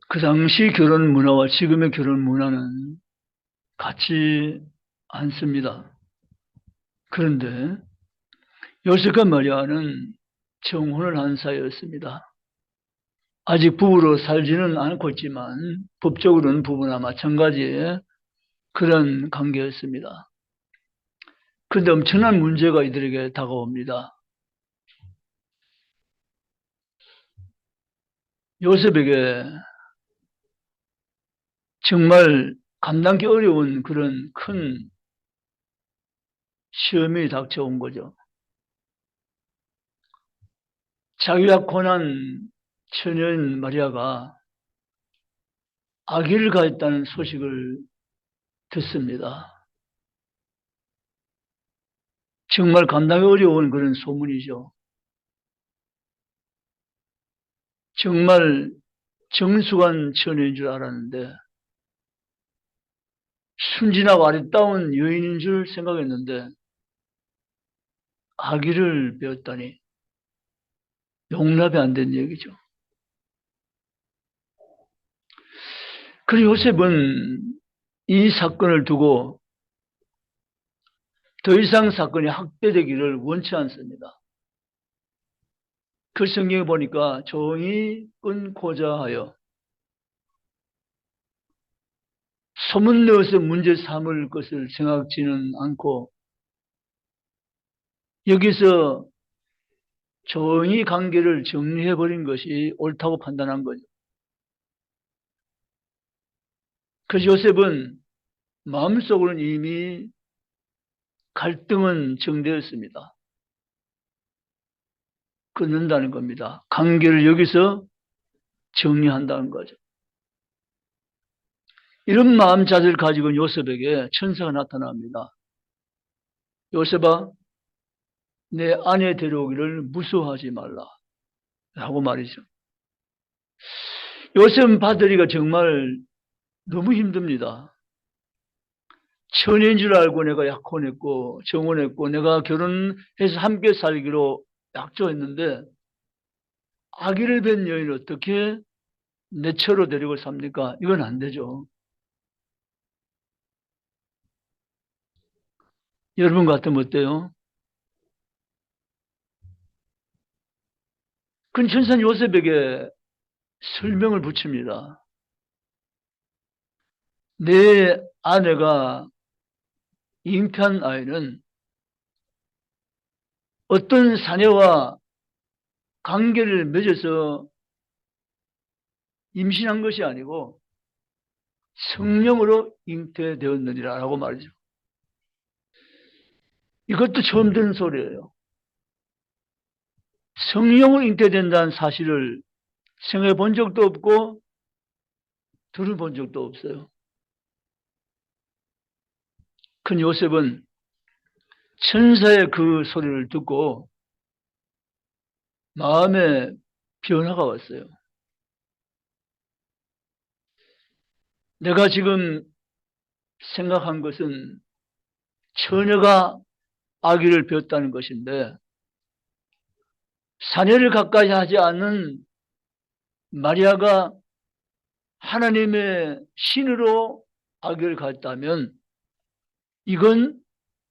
그 당시 결혼 문화와 지금의 결혼 문화는 같지 않습니다. 그런데 요셉과 마리아는 청혼을 한 사이였습니다. 아직 부부로 살지는 않고 있지만 법적으로는 부부나 마찬가지의 그런 관계였습니다. 그런데 엄청난 문제가 이들에게 다가옵니다. 요셉에게 정말 감당하기 어려운 그런 큰 시험이 닥쳐온 거죠. 자기가 고난 처녀인 마리아가 아기를 가졌다는 소식을 듣습니다. 정말 감당하기 어려운 그런 소문이죠. 정말 정숙한 처녀인 줄 알았는데 순진하고 아리따운 여인인 줄 생각했는데 아기를 배웠다니 용납이 안 된 얘기죠. 그리고 요셉은 이 사건을 두고 더 이상 사건이 확대되기를 원치 않습니다. 그 성경에 보니까 종이 끊고자 하여 소문내어서 문제 삼을 것을 생각지는 않고 여기서 조용히 관계를 정리해버린 것이 옳다고 판단한 거죠. 그래서 요셉은 마음속으로는 이미 갈등은 정되었습니다. 끊는다는 겁니다. 관계를 여기서 정리한다는 거죠. 이런 마음 자세를 가지고 요셉에게 천사가 나타납니다. 요셉아, 내 아내 데려오기를 무서워하지 말라 라고 말이죠. 요셉 받으리가 정말 너무 힘듭니다. 처녀인 줄 알고 내가 약혼했고 정혼했고 내가 결혼해서 함께 살기로 약조했는데 아기를 뵌 여인을 어떻게 내 처로 데리고 삽니까? 이건 안 되죠. 여러분 같으면 어때요? 그 천사는 요셉에게 설명을 붙입니다. 내 아내가 잉태한 아이는 어떤 사내와 관계를 맺어서 임신한 것이 아니고 성령으로 잉태되었느니라 라고 말이죠. 이것도 처음 듣는 소리예요. 성령으로 잉태된다는 사실을 생각해 본 적도 없고 들어본 적도 없어요. 큰 요셉은 천사의 그 소리를 듣고 마음에 변화가 왔어요. 내가 지금 생각한 것은 처녀가 아기를 배웠다는 것인데 사내를 가까이 하지 않는 마리아가 하나님의 신으로 아기를 갖다면 이건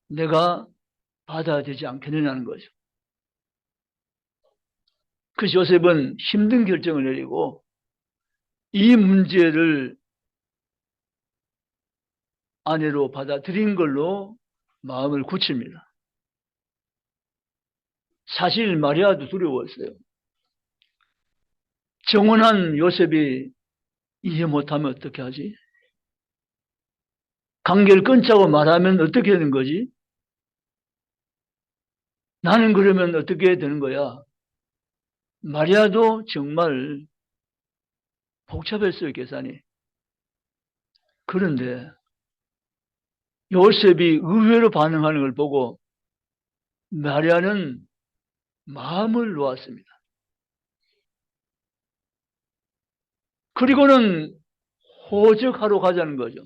내가 받아야 되지 않겠느냐는 거죠. 그래서 요셉은 힘든 결정을 내리고 이 문제를 아내로 받아들인 걸로 마음을 굳힙니다. 사실 마리아도 두려웠어요. 정혼한 요셉이 이해 못하면 어떻게 하지? 관계를 끊자고 말하면 어떻게 되는 거지? 나는 그러면 어떻게 되는 거야? 마리아도 정말 복잡했어요, 계산이. 그런데 요셉이 의외로 반응하는 걸 보고 마리아는 마음을 놓았습니다. 그리고는 호적하러 가자는 거죠.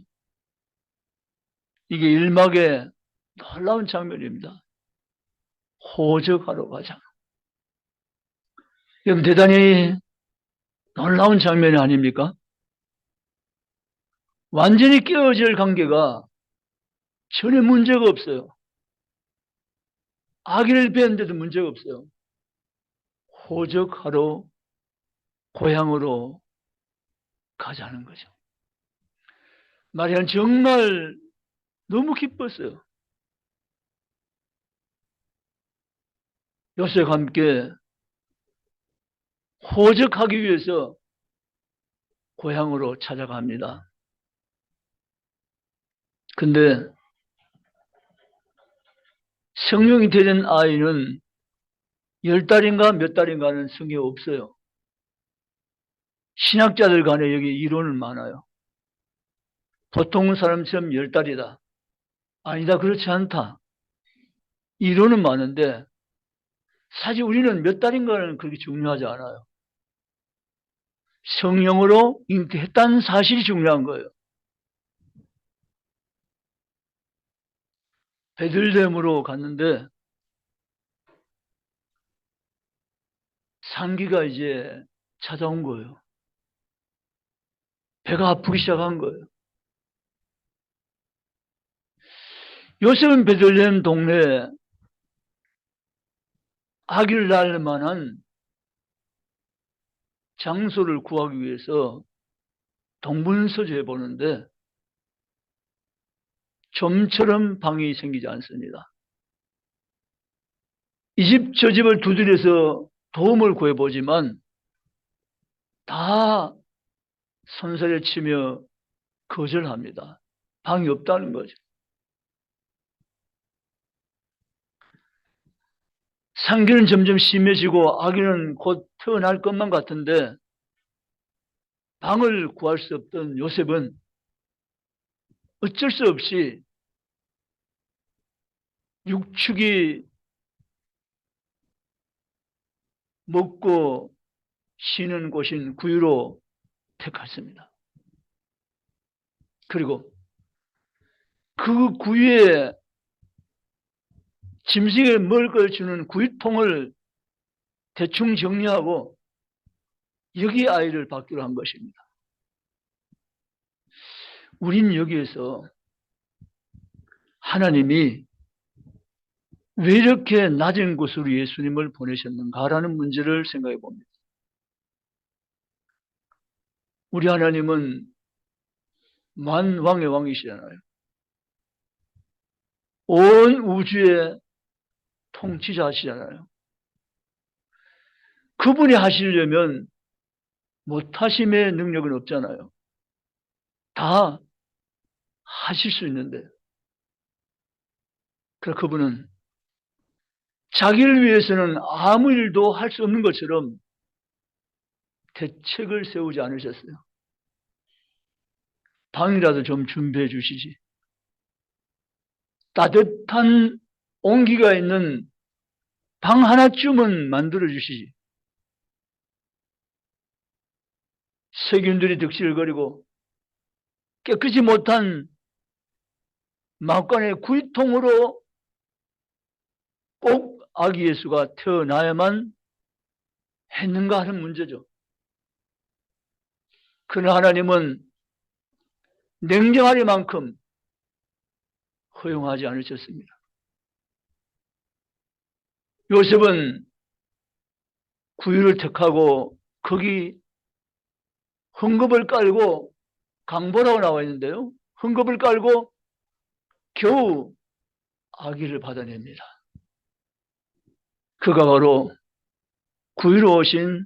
이게 일막의 놀라운 장면입니다. 호적하러 가자. 여러분, 대단히 놀라운 장면이 아닙니까? 완전히 깨어질 관계가 전혀 문제가 없어요. 아기를 낳는데도 문제가 없어요. 호적하러 고향으로 가자는 거죠. 마리아는 정말 너무 기뻤어요. 요셉과 함께 호적하기 위해서 고향으로 찾아갑니다. 근데 성령이 되는 아이는 10달인가 몇 달인가는 성경에 없어요. 신학자들 간에 여기 이론은 많아요. 보통 사람처럼 10달이다. 아니다, 그렇지 않다. 이론은 많은데 사실 우리는 몇 달인가는 그렇게 중요하지 않아요. 성령으로 잉태했다는 사실이 중요한 거예요. 베들레헴으로 갔는데 상기가 이제 찾아온 거예요. 배가 아프기 시작한 거예요. 요셉은 베들레헴 동네에 아기를 낳을 만한 장소를 구하기 위해서 동분서주해 보는데 좀처럼 방이 생기지 않습니다. 이 집 저 집을 두드려서 도움을 구해보지만 다 손살에 치며 거절합니다. 방이 없다는 거죠. 상기는 점점 심해지고 아기는 곧 태어날 것만 같은데 방을 구할 수 없던 요셉은 어쩔 수 없이 육축이 먹고 쉬는 곳인 구유로 택했습니다. 그리고 그 구유에 짐승에 먹을 걸 주는 구유통을 대충 정리하고 여기 아이를 받기로 한 것입니다. 우린 여기에서 하나님이 왜 이렇게 낮은 곳으로 예수님을 보내셨는가라는 문제를 생각해 봅니다. 우리 하나님은 만왕의 왕이시잖아요. 온 우주의 통치자시잖아요. 그분이 하시려면 못하심의 능력은 없잖아요. 다 하실 수 있는데. 그래서 그분은 자기를 위해서는 아무 일도 할 수 없는 것처럼 대책을 세우지 않으셨어요. 방이라도 좀 준비해 주시지. 따뜻한 온기가 있는 방 하나쯤은 만들어 주시지. 세균들이 득실거리고 깨끗이 못한 막간의 구이통으로 꼭 아기 예수가 태어나야만 했는가 하는 문제죠. 그러나 하나님은 냉정하리만큼 허용하지 않으셨습니다. 요셉은 구유를 택하고 거기 헝겊을 깔고 강보라고 나와 있는데요. 헝겊을 깔고 겨우 아기를 받아냅니다. 그가 바로 구유로 오신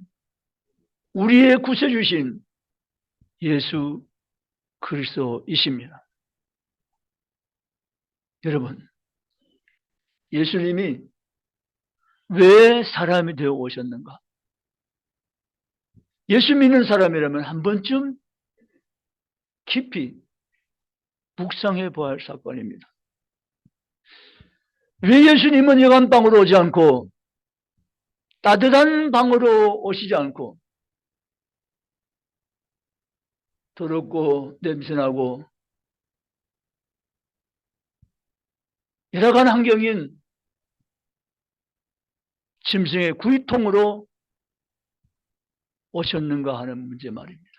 우리의 구세주신 예수 그리스도이십니다. 여러분, 예수님이 왜 사람이 되어 오셨는가? 예수 믿는 사람이라면 한 번쯤 깊이 묵상해 보아야 할 사건입니다. 왜 예수님은 여간 방으로 오지 않고 따뜻한 방으로 오시지 않고 더럽고 냄새나고 열악한 환경인 짐승의 구이통으로 오셨는가 하는 문제 말입니다.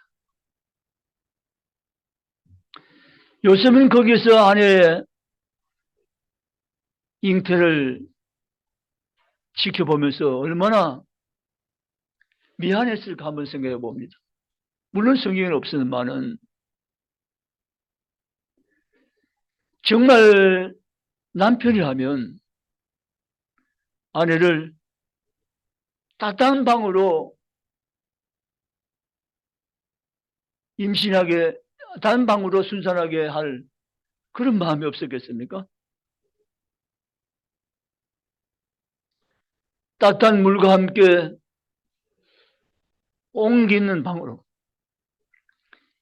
요셉은 거기서 아내의 잉태를 지켜보면서 얼마나 미안했을까 한번 생각해 봅니다. 물론 성경에는 없으면은 정말 남편이라면 아내를 따뜻한 방으로 임신하게, 단 방으로 순산하게 할 그런 마음이 없었겠습니까? 따뜻한 물과 함께 온기 있는 방으로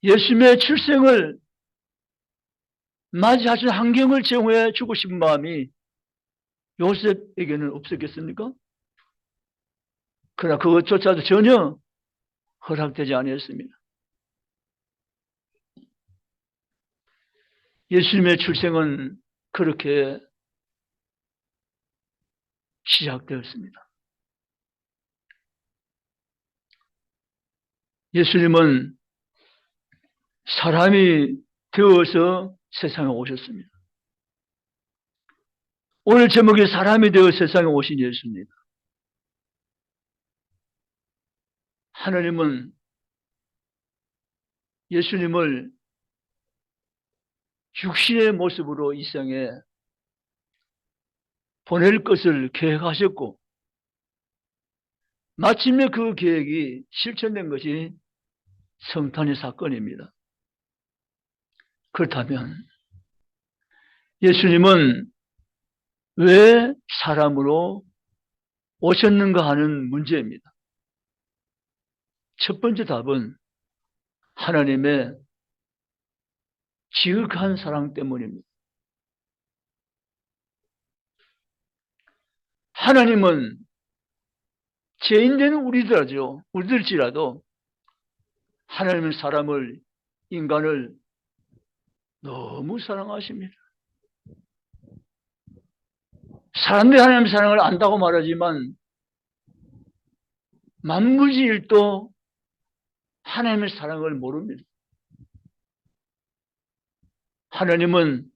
예수님의 출생을 맞이하신 환경을 제공해 주고 싶은 마음이 요셉에게는 없었겠습니까? 그러나 그것조차도 전혀 허락되지 아니었습니다. 예수님의 출생은 그렇게 시작되었습니다. 예수님은 사람이 되어서 세상에 오셨습니다. 오늘 제목이 사람이 되어 세상에 오신 예수입니다. 하나님은 예수님을 육신의 모습으로 이 세상에 보낼 것을 계획하셨고 마침내 그 계획이 실천된 것이 성탄의 사건입니다. 그렇다면 예수님은 왜 사람으로 오셨는가 하는 문제입니다. 첫 번째 답은 하나님의 지극한 사랑 때문입니다. 하나님은 죄인된 우리들일지라도 하나님은 인간을 너무 사랑하십니다. 사람들이 하나님 사랑을 안다고 말하지만 만무지일도 하나님의 사랑을 모릅니다. 하나님은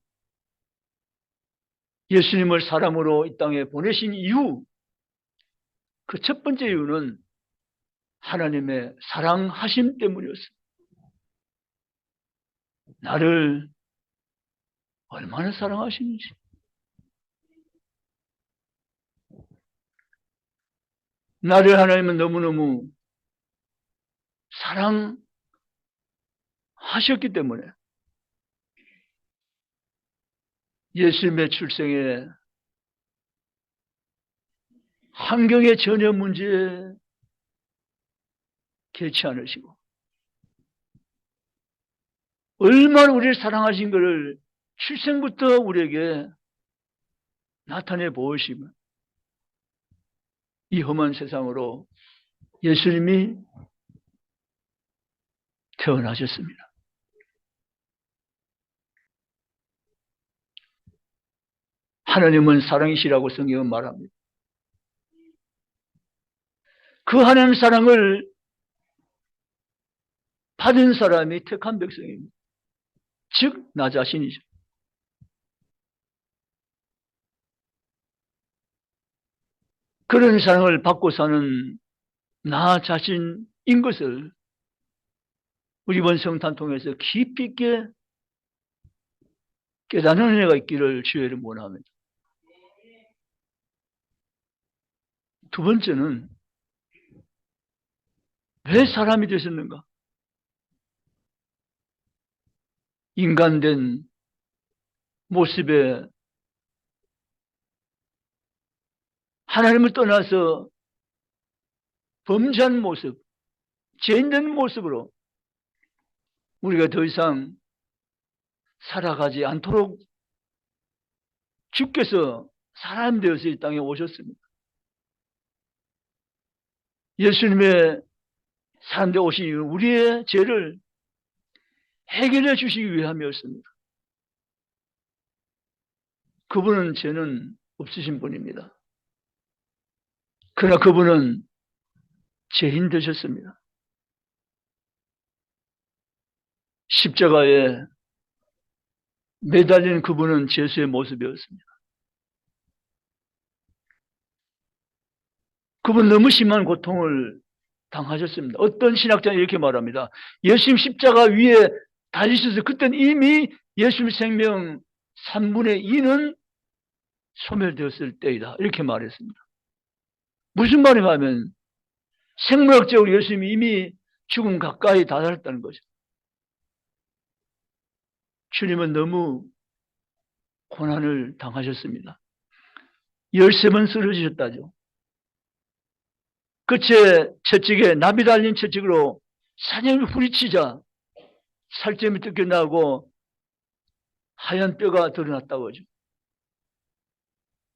예수님을 사람으로 이 땅에 보내신 이유, 그 첫 번째 이유는 하나님의 사랑하심 때문이었습니다. 나를 얼마나 사랑하시는지. 나를 하나님은 너무너무 사랑하셨기 때문에 예수님의 출생에 환경에 전혀 문제 개치 않으시고 얼마나 우리를 사랑하신 것을 출생부터 우리에게 나타내 보시면 이 험한 세상으로 예수님이 태어나셨습니다. 하나님은 사랑이시라고 성경은 말합니다. 그 하나님 사랑을 받은 사람이 택한 백성입니다. 즉, 나 자신이죠. 그런 사랑을 받고 사는 나 자신인 것을 우리 이번 성탄 통해서 깊이 있게 깨닫는 은혜가 있기를 주의를 원합니다. 두 번째는 왜 사람이 되셨는가? 인간된 모습에 하나님을 떠나서 범죄한 모습, 죄인된 모습으로 우리가 더 이상 살아가지 않도록 주께서 사람 되어서 이 땅에 오셨습니다. 예수님의 사람 되어 오신 이유는 우리의 죄를 해결해 주시기 위함이었습니다. 그분은 죄는 없으신 분입니다. 그러나 그분은 죄인 되셨습니다. 십자가에 매달린 그분은 예수의 모습이었습니다. 그분 너무 심한 고통을 당하셨습니다. 어떤 신학자는 이렇게 말합니다. 예수님 십자가 위에 달리셔서 그때는 이미 예수님 생명 3분의 2는 소멸되었을 때이다. 이렇게 말했습니다. 무슨 말인가 하면 생물학적으로 예수님이 이미 죽음 가까이 다다랐다는 거죠. 주님은 너무 고난을 당하셨습니다. 13번 쓰러지셨다죠. 끝에 채찍에 나비 달린 채찍으로 사냥을 후리치자 살점이 뜯겨나고 하얀 뼈가 드러났다고 하죠.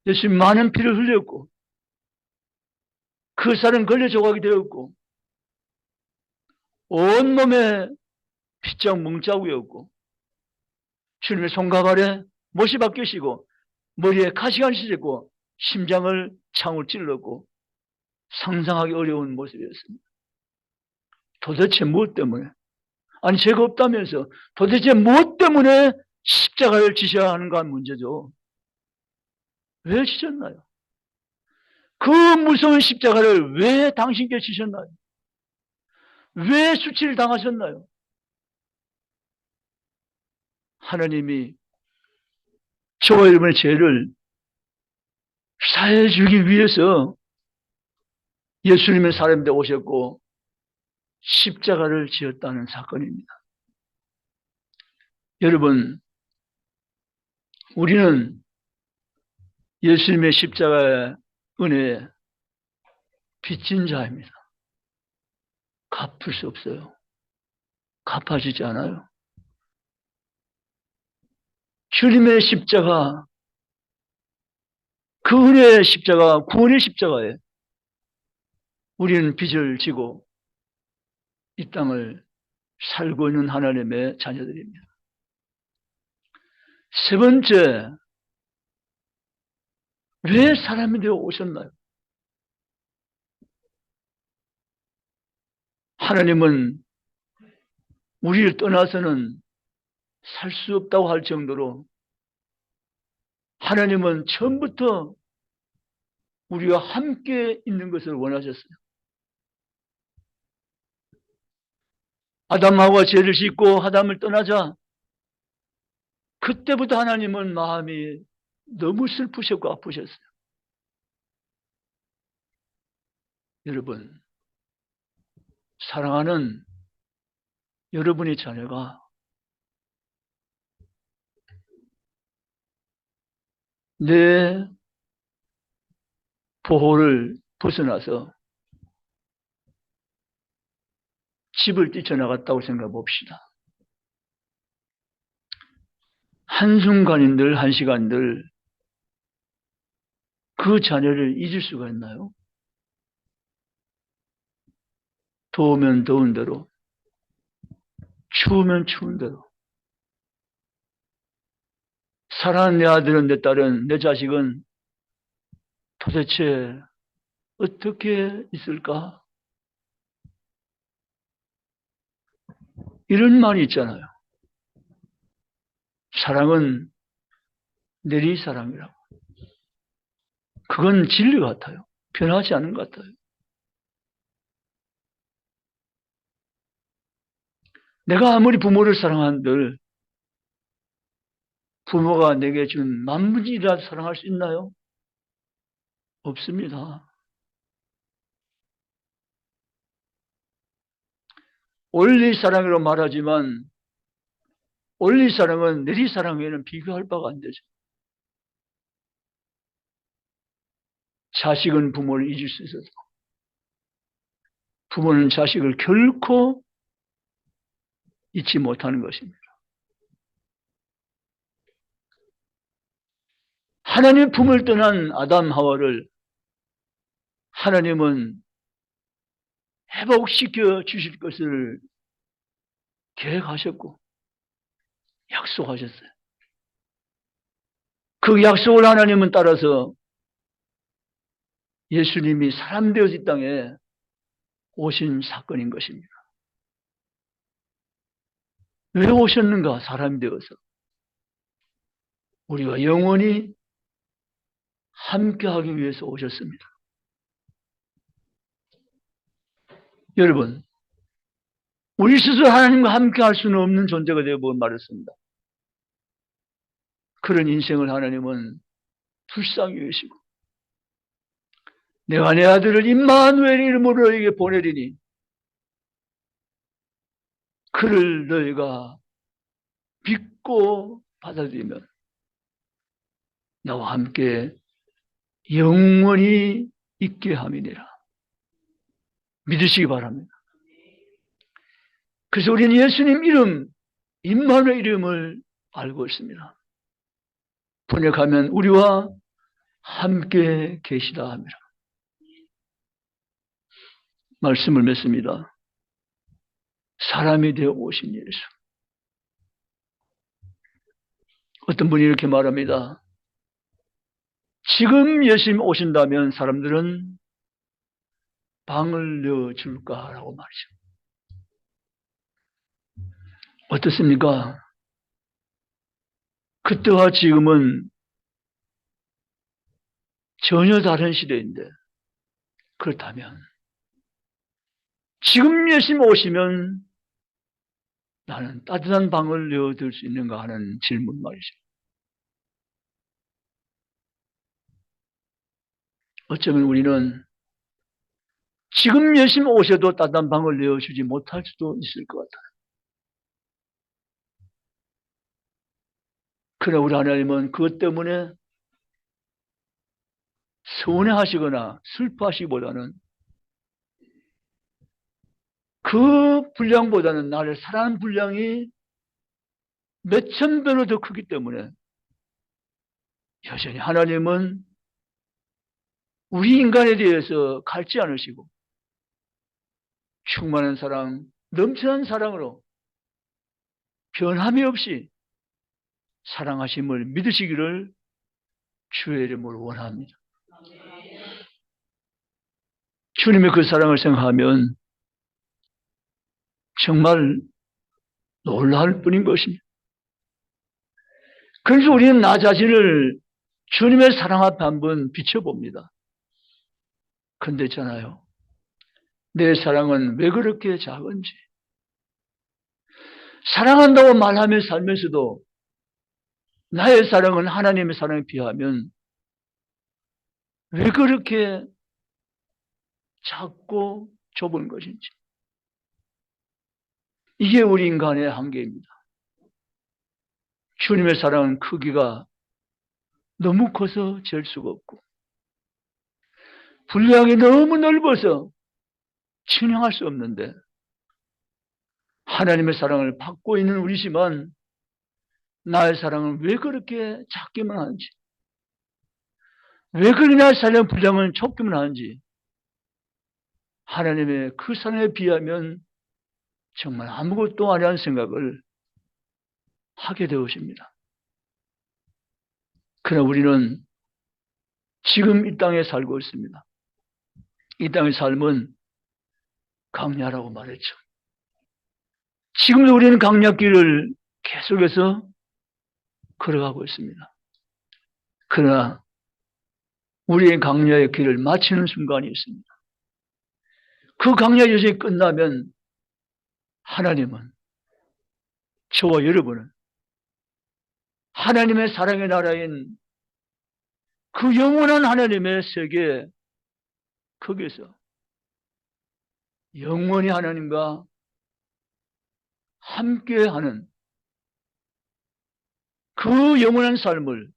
예수님 많은 피를 흘렸고 그 살은 걸려 조각이 되었고 온몸에 피장 뭉자국이었고 주님의 손가발에 못이 박히시고 머리에 가시가 씌졌고 심장을 창으로 찔렀고 상상하기 어려운 모습이었습니다. 도대체 무엇 때문에? 아니 죄가 없다면서 도대체 무엇 때문에 십자가를 지셔야 하는가 하는 문제죠. 왜 지셨나요? 그 무서운 십자가를 왜 당신께 지셨나요? 왜 수치를 당하셨나요? 하나님이 저와 여러분의 죄를 사해 주기 위해서 예수님의 사람인데 오셨고 십자가를 지었다는 사건입니다. 여러분, 우리는 예수님의 십자가의 은혜에 빚진 자입니다. 갚을 수 없어요. 갚아지지 않아요. 주님의 십자가, 그 은혜의 십자가, 구원의 십자가에 우리는 빚을 지고 이 땅을 살고 있는 하나님의 자녀들입니다. 세 번째, 왜 사람이 되어 오셨나요? 하나님은 우리를 떠나서는 살 수 없다고 할 정도로 하나님은 처음부터 우리와 함께 있는 것을 원하셨어요. 아담하고 죄를 짓고 아담을 떠나자 그때부터 하나님은 마음이 너무 슬프셨고 아프셨어요. 여러분, 사랑하는 여러분의 자녀가 내 보호를 벗어나서 집을 뛰쳐나갔다고 생각해 봅시다. 한순간인들, 한 시간들 그 자녀를 잊을 수가 있나요? 더우면 더운 대로, 추우면 추운 대로. 사랑하는 내 아들은, 내 딸은, 내 자식은 도대체 어떻게 있을까? 이런 말이 있잖아요. 사랑은 내리사랑이라고. 그건 진리 같아요. 변하지 않은 것 같아요. 내가 아무리 부모를 사랑한들 부모가 내게 준 만분이라도 사랑할 수 있나요? 없습니다. 원리사랑으로 말하지만 원리사랑은 내리사랑에는 비교할 바가 안 되죠. 자식은 부모를 잊을 수 있어도 부모는 자식을 결코 잊지 못하는 것입니다. 하나님의 품을 떠난 아담 하와를 하나님은 회복시켜 주실 것을 계획하셨고 약속하셨어요. 그 약속을 하나님은 따라서 예수님이 사람 되어서 이 땅에 오신 사건인 것입니다. 왜 오셨는가? 사람이 되어서 우리와 영원히 함께하기 위해서 오셨습니다. 여러분, 우리 스스로 하나님과 함께할 수는 없는 존재가 되어버린 말했습니다. 그런 인생을 하나님은 불쌍히 여기시고 내가 내 아들을 임마누엘 이름으로 너에게 보내리니 그를 너희가 믿고 받아들이면 나와 함께 영원히 있게 함이니라. 믿으시기 바랍니다. 그래서 우리는 예수님 이름, 임마누엘 이름을 알고 있습니다. 번역하면 우리와 함께 계시다 합니다. 말씀을 맺습니다. 사람이 되어 오신 예수. 어떤 분이 이렇게 말합니다. 지금 예수님 오신다면 사람들은 방을 내어줄까라고 말이죠. 어떻습니까? 그때와 지금은 전혀 다른 시대인데 그렇다면 지금 예수님 오시면 나는 따뜻한 방을 내어줄 수 있는가 하는 질문 말이죠. 어쩌면 우리는 지금 예수님 오셔도 따뜻한 방을 내어주지 못할 수도 있을 것 같아요. 그러나 우리 하나님은 그것 때문에 서운해하시거나 슬퍼하시기보다는 그 분량보다는 나를 사랑하는 분량이 몇천 배로 더 크기 때문에 여전히 하나님은 우리 인간에 대해서 갈지 않으시고 충만한 사랑, 넘치는 사랑으로 변함이 없이 사랑하심을 믿으시기를 주의 이름으로 원합니다. 주님의 그 사랑을 생각하면 정말 놀라울 뿐인 것입니다. 그래서 우리는 나 자신을 주님의 사랑 앞에 한번 비춰봅니다. 근데 있잖아요. 내 사랑은 왜 그렇게 작은지. 사랑한다고 말하며 살면서도 나의 사랑은 하나님의 사랑에 비하면 왜 그렇게 작고 좁은 것인지. 이게 우리 인간의 한계입니다. 주님의 사랑은 크기가 너무 커서 잴 수가 없고 분량이 너무 넓어서 측량할 수 없는데 하나님의 사랑을 받고 있는 우리지만 나의 사랑은 왜 그렇게 작기만 하는지, 왜 그렇게 나의 사랑의 분량은 좁기만 하는지 하나님의 그 사랑에 비하면 정말 아무것도 아니라는 생각을 하게 되어집니다. 그러나 우리는 지금 이 땅에 살고 있습니다. 이 땅의 삶은 강야라고 말했죠. 지금도 우리는 강야길을 계속해서 걸어가고 있습니다. 그러나 우리의 강야의 길을 마치는 순간이 있습니다. 그 강야 여정이 끝나면 하나님은 저와 여러분은 하나님의 사랑의 나라인 그 영원한 하나님의 세계 거기에서 영원히 하나님과 함께하는 그 영원한 삶을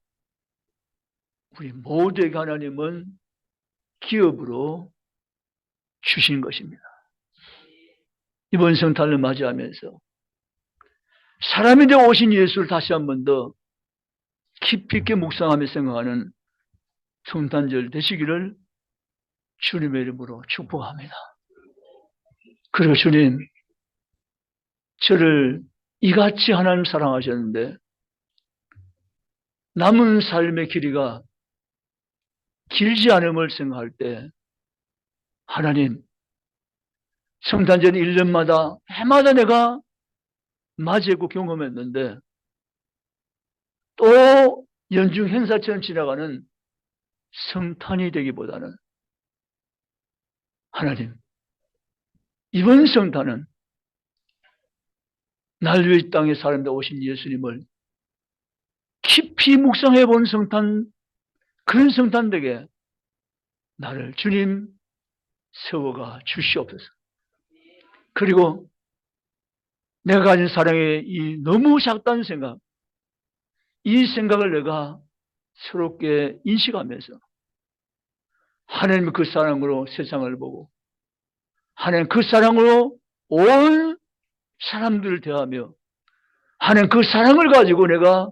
우리 모두에게 하나님은 기업으로 주신 것입니다. 이번 성탄을 맞이하면서 사람이 되어 오신 예수를 다시 한 번 더 깊이 있게 묵상하며 생각하는 성탄절 되시기를 주님의 이름으로 축복합니다. 그리고 주님, 저를 이같이 하나님 사랑하셨는데 남은 삶의 길이가 길지 않음을 생각할 때 하나님, 성탄절 1년마다 해마다 내가 맞이했고 경험했는데 또 연중 행사처럼 지나가는 성탄이 되기보다는 하나님, 이번 성탄은 날 위해 이 땅에 사람들 오신 예수님을 깊이 묵상해 본 성탄, 그런 성탄 되게 나를 주님 세워가 주시옵소서. 그리고 내가 가진 사랑의 이 너무 작다는 생각, 이 생각을 내가 새롭게 인식하면서 하나님의 그 사랑으로 세상을 보고 하나님 그 사랑으로 온 사람들을 대하며 하나님 그 사랑을 가지고 내가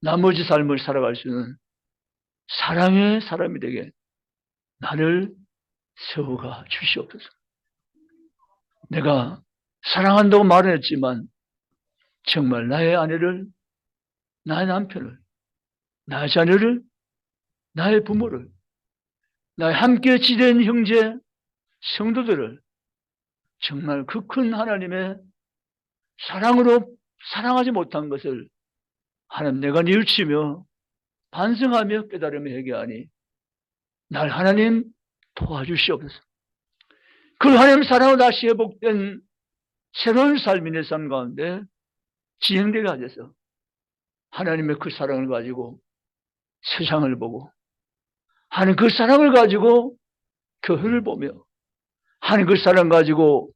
나머지 삶을 살아갈 수 있는 사랑의 사람이 되게 나를 세워가 주시옵소서. 내가 사랑한다고 말은 했지만 정말 나의 아내를, 나의 남편을, 나의 자녀를, 나의 부모를, 나의 함께 지낸 형제, 성도들을 정말 그 큰 하나님의 사랑으로 사랑하지 못한 것을 하나님 내가 뉘우치며 반성하며 깨달으며 회개하니 날 하나님 도와주시옵소서. 그 하나님 사랑으로 다시 회복된 새로운 삶이 내 삶 가운데 진행되게 하셔서 하나님의 그 사랑을 가지고 세상을 보고 하나님 그 사랑을 가지고 교회를 보며 하나님 그 사랑 가지고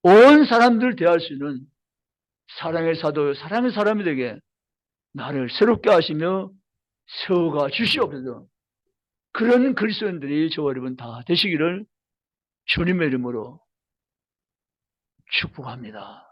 온 사람들 대할 수 있는 사랑의 사도, 사랑의 사람이 되게 나를 새롭게 하시며 세워가 주시옵소서. 그런 그리스도인들이 저와 여러분 다 되시기를 주님의 이름으로 축복합니다.